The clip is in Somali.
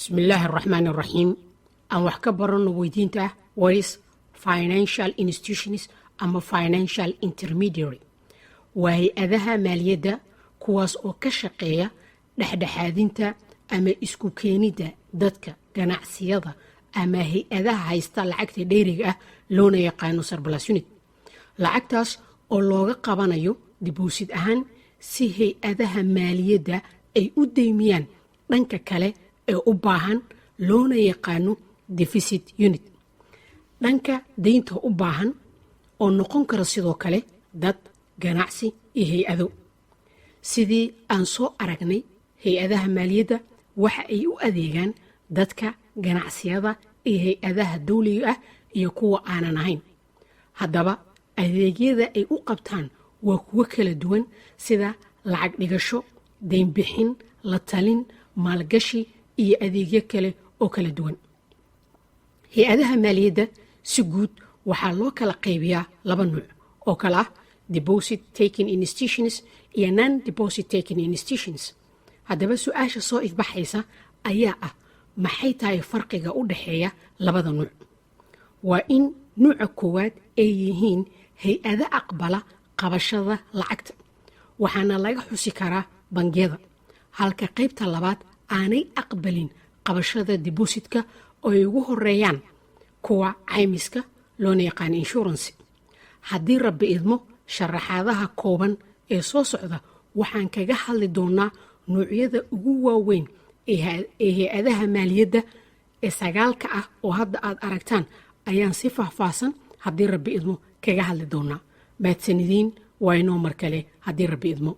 بسم الله الرحمن الرحيم. أن وحكبرنا ويدينته what is financial institutions أما financial intermediary وهي أذها مالية كواس أو كشقية دحدحادينتا أما إسكو كينيدا دادك ganacsiada أما هي أذها هايستا لعagta dheeriga loona yaqaano surplus lacagtaas oo looga qabanayo deposit ahaan si hay-adaha maaliyadda ay u deymiyaan dhanka kale ee u baahan loona yaqaano deficit unit dhanka deynta u baahan oo noqon kara sidoo kale dad ganacsi iyo hay-ado sidii aan soo aragnay hay-adaha maaliyadda waxa ay u adeegaan dadka ganacsiyada iyo hay-adaha dawliga ah iyo kuwa aanan ahayn haddaba adeegyada ay u qabtaan waa kuwo kala duwan sida lacag dhigasho deyn bixin la talin maalgashi iyo adeegyo kale oo kala duwan hay-adaha maaliyadda si guud waxaa loo kala qaybiyaa laba nuuc oo kala ah deposit taking institutions iyo non deposit taking institutions haddaba su-aasha soo ifbaxaysa ayaa ah maxay tahay farqiga u dhexeeya labada nuuc waa in nuuca koowaad ay yihiin hay-ada aqbala qabashada lacagta waxaana laga xusi karaa bangiyada halka qaybta labaad aanay aqbalin qabashada depositka oo ay ugu horeeyaan kuwa caymiska loona yaqaan insurance haddii rabbi idmo sharaxaadaha kooban ee soo socda waxaan kaga hadli doonaa nuucyada ugu waaweyn ee hay-adaha maaliyadda ee sagaalka ah oo hadda aad aragtaan ayaan si faahfaahsan haddii rabbi idmo kaga hadli doonaa maadsanidiin waa inoo mar kale haddii rabbi idmo